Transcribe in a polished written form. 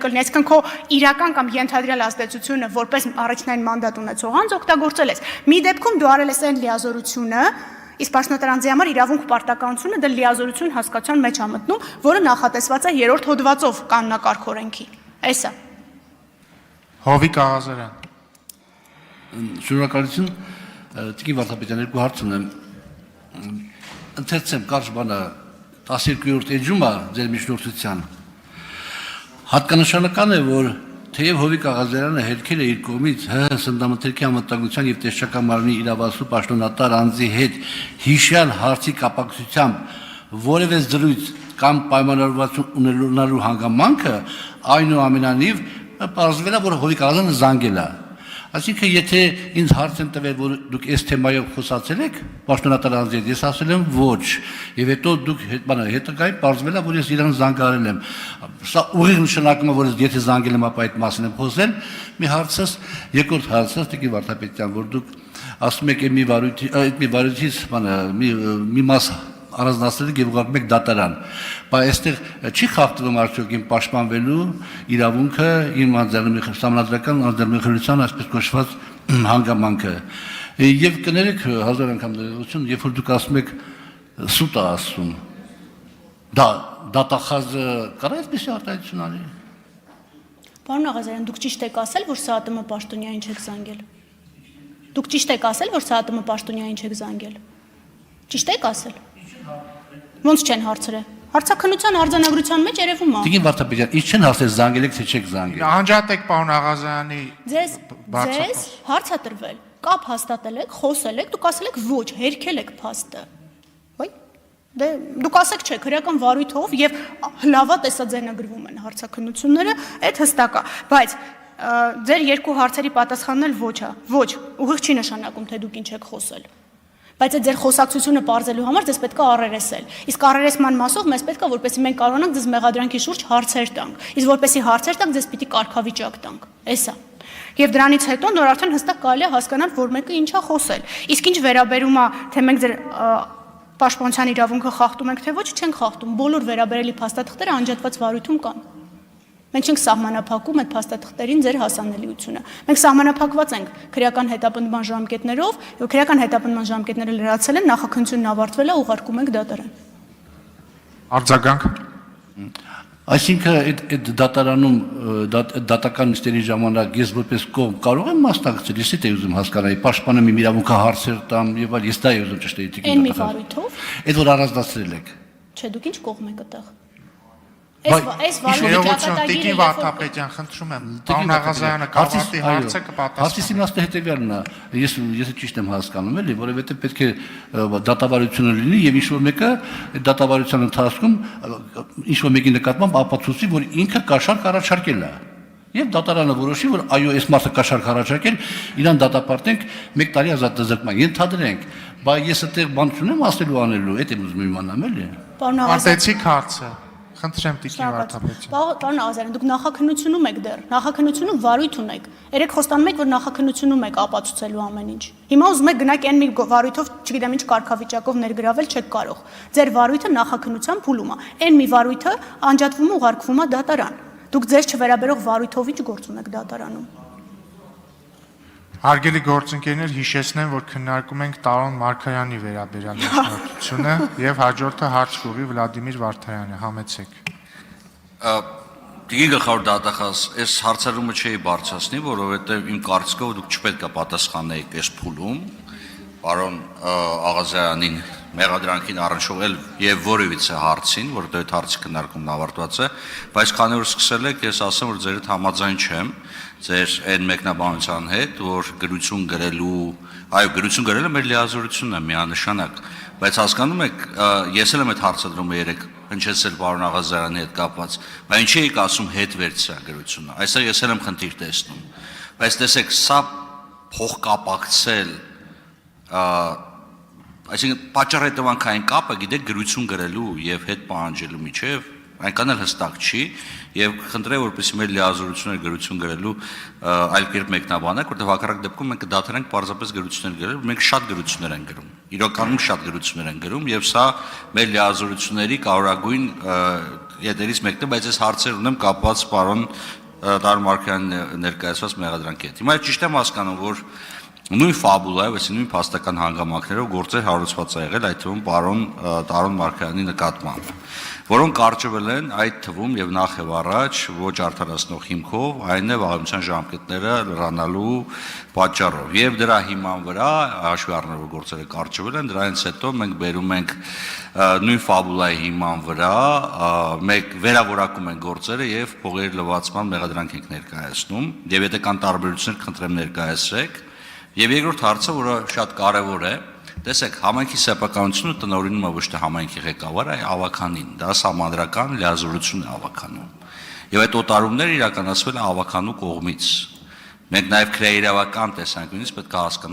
կլինի, այսինքն քո իրական կամ ենթադրյալ ազդեցությունը որպես առաջնային մանդատ ունեցող անձ օգտագործել ես։ Մի դեպքում դու արել ես այն լիազորությունը, իսկ պաշտոնատարանձի համար իրավունք պարտականությունը դա լիազորություն հասկացության մեջ է մտնում, որը նախատեսված է 3-րդ հոդվածով կանոնակարգ օրենքի։ Էսա։ Հովիկ Աղազարյան։ Շնորհակալություն, Տիկին Վարդապետյան, երկու հարց ունեմ։ Ընթերցեմ կարճ բանը 12-րդ էջում է ձեր միջնորդության։ Հատկանշանական է, որ թեև Հովիկ Աղազարյանը հերքել է իր կողմից ՀՀ սննդամթերքի անվտանգության եւ տեսչական մարմնի իրավասու պաշտոնատար անձի հետ հիշյալ հարցի կապակցությամբ որևէ զրույց կամ պայմանավորվածություն ունենալու հանգամանքը, այնուամենայնիվ պարզվել է, որ Հովիկ Աղազարյանը զանգել է։ Այսինքն, եթե ինձ հարց են տվել, որ դուք այս թեմայով խոսացել եք պաշտոնատար անձի հետ, ես ասել եմ ոչ, եւ հետո դուք հետագայում պարզվել է, որ ես իրան զանգարել եմ։ Սա ուղիղ նշանակում է, որ ես եթե զանգել եմ, ապա այդ մասին եմ խոսել։ Մի հարցս, երկրորդ հարցս, Տիկին Վարդապետյան, որ դուք ասում եք մի վարույթից մի մաս առանձնացրել եւ ուղարկում եք դատարան։ Բայց այստեղ չի խախտվում արդյոք իմ պաշտպանվելու իրավունքը, իմ համանդրական անձնամխելիության այսպես կոչված հանգամանքը։ Եվ կներեք հազար անգամ ներողություն, երբ որ դուք ասում եք սուտ է ասում, դա դատախազը կարա այսպես արտահայտություն անի։ Պարոն Աղազարյան, դուք ճիշտ եք ասել, որ սա ԱՏՄ պաշտոնյային չեք զանգել։ Դուք ճիշտ եք ասել, որ սա ԱՏՄ պաշտոնյային չեք զանգել։ Ճիշտ եք ասել։ Ոնց չեն հարցրել։ Հարցաքննության արձանագրության մեջ երևում է։ Տիկին Վարդապետյան, ինչ չեն հարցել զանգել եք, թե չեք զանգել։ Անջատեք պարոն Աղազարյանի։ Ձեզ հարց է տրվել, կապ հաստատել եք, խոսել եք, դուք ասել եք ոչ, հերքել եք փաստը։ Ոյ։ Դե դուք ասեք չէ, քրեական վարույթով եւ հլավա տեսաձայնագրվում են հարցաքննությունները, այդ հստակ է, բայց ձեր երկու հարցերի պատասխանն էլ ոչ է։ Ոչ, ուղիղ չի նշանակում, թե դուք ինչ եք խոսել։ Բայց այդ ձեր խոսակցությունը պարզելու համար ձեզ պետք է առերեսել։ Իսկ առերեսման մասով մեզ պետք է, որպեսզի մենք կարողանանք ձեզ մեղադրանքի շուրջ հարցեր տանք։ Իսկ որպեսզի հարցեր տանք, ձեզ պիտի կարգավիճակ տանք։ Էսա։ Եվ դրանից հետո նոր արդեն հստակ կարելի է հասկանալ, որ մեկը ինչա խոսել։ Իսկ ինչ վերաբերում է, թե մենք ձեր պաշտպանության իրավունքը խախտում ենք, թե ոչ, չենք խախտում։ Բոլոր վերաբերելի փաստաթղթերը անջատված վարույթում կան։ Մենք չենք սահմանափակում այդ փաստաթղթերին ձեր հասանելիությունը։ Մենք սահմանափակված ենք քրեական հետապնդման ժամկետներով, եւ քրեական հետապնդման ժամկետները լրացել են, նախաքննությունն ավարտվել է, ուղարկում ենք դատարան։ Արձագանք։ Այսինքն այդ դատարանում դատական նիստերի ժամանակ ես որպես կողմ կարող եմ մասնակցել, ես դա ուզում հասկանալ, պաշտպանում իմ իրավունքը հարցեր տամ եւ այլ, ես դա ուզում ճշտել տիկին։ Այն մի վարույթով։ Այդ որ առանձնացրել եք։ Չէ, դուք ինչ կողմ եք այդտեղ։ Այս Տիկին Վարդապետյան, խնդրում եմ, պարոն Աղազարյանը կավարտի հարցը կպատասխանի։ Հարցի իմաստը հետևյալն է, ես ճիշտ եմ հասկանում, էլի, որովհետեւ պետք է դատավարությունը լինի եւ ինչ-որ մեկը դատավարության ընթացքում ինչ-որ մեկի նկատմամբ ապացուցի, որ ինքը կաշառք առաջարկել է։ Եվ դատարանը որոշի, որ այո, այս մարդը կաշառք առաջարկել, իրան դատապարտենք 1 տարի ազատազրկման։ Ենթադրենք, բայց ես այդտեղ բան չունեմ ասելու անելու, այդ եմ ուզում իմանամ, էլի։ Պարոն Աղազարյան, Անտեցիք հարցը։ Խնդրեմ Տիկին Վարդապետյան։ Պարոն Աղազարյան, դուք նախաքննությունում եք դեռ, նախաքննությունում վարույթ ունեք։ Երեք խոստանում եք, որ նախաքննությունում եք ապացուցելու ամեն ինչ։ Հիմա ուզում եք գնաք այն մի վարույթով, չգիտեմ ինչ կարգավիճակով ներգրավել չեք կարող։ Ձեր վարույթը նախաքննության փուլում է։ Այն մի վարույթը անջատվում ու ուղարկվում է դատարան։ Դուք ձեզ չվերաբերող վարույթով ինչ գործ ունեք դատարանում։ Հարգելի գործընկերներ, հիշեցնեմ, որ քննարկում ենք Տարոն Մարգարյանի վերաբերյալ միջնորդությունը եւ հաջորդը հարց կուղի Վլադիմիր Վարդարյանը, համեցեք։ Տիկին գլխավոր դատախազ, այս հարցարումը չէի բարձրացնի, որովհետեւ իմ կարծիքով դուք չպետք է պատասխանեիք այս փուլում պարոն Աղազարյանին մեղադրանքին առնչվել եւ որևիցե հարցին, որտեղ այդ հարցի քննարկումն ավարտված է, բայց քանի որ սկսել եք, ես ասեմ, որ ձեր հետ համաձայն չեմ, ձեր այն մեկնաբանության հետ, որ գրություն գրելու, այո, գրություն գրելը մեր լիազորությունն է միանշանակ, բայց հասկանում եք, ես էլ եմ այդ հարցադրումը երեք հնչեցել պարոն Աղազարյանի հետ կապված, բայց ինչի եք ասում հետ վերցրագրությունը, այստեղ ես էլ եմ խնդիր տեսնում, բայց տեսեք, սա փոխկապակցել, այսինքն պատճառ-հետևանքային կապը գիտեք գրություն գրելու եւ հետ պահանջելու միջև այնքան էլ հստակ չի եւ խնդրեմ որպեսզի մեր լիազորությունները գրություն գրելու այլ կերպ մեկնաբանենք, որտեղ հակառակ դեպքում մենք կդադարենք պարզապես գրություններ գրել, մենք շատ գրություններ ենք գրում։ Իրականում շատ գրություններ են գրում եւ սա մեր լիազորությունների կարևորագույն ետերից մեկն է, բայց ես հարցեր ունեմ կապված պարոն Տարոն Մարգարյանի ներկայացված մեղադրանքի հետ։ Հիմա ճիշտ եմ հասկանում, որ նույն ֆաբուլայով, այսինքն նույն փաստական հանգամանքներով գործեր հարուցված է եղել այդ թվում պարոն Տարոն Մարգարյանի նկատմամբ, որոնք կարճվել են այդ թվում եւ նախ եւ առաջ ոչ արդարացնող հիմքով, այն է վաղեմության ժամկետները լրանալու պատճառով եւ դրա հիման վրա հաշվի առնելով որ գործերը կարճվել են, դրանից հետո մենք բերում ենք նույն ֆաբուլայի հիման վրա մեկ վերավորակում են գործերը եւ փողերի լվացման մեղադրանք ենք ներկայացնում եւ եթե կան տարբերություններ խնդրեմ ներկայացրեք եւ երկրորդ հարցը, որը շատ կարեւոր է, տեսեք, համայնքի սեփականությունը տնօրինում է ոչ թե համայնքի ղեկավարը, այլ ավականին, դա սահմանադրական լիազորություն է ավականում։ Եվ այդ օտարումները իրականացվել է ավականու կողմից։ Մենք նաեւ քրեիրավական տեսանկյունից պետք է հասկանանք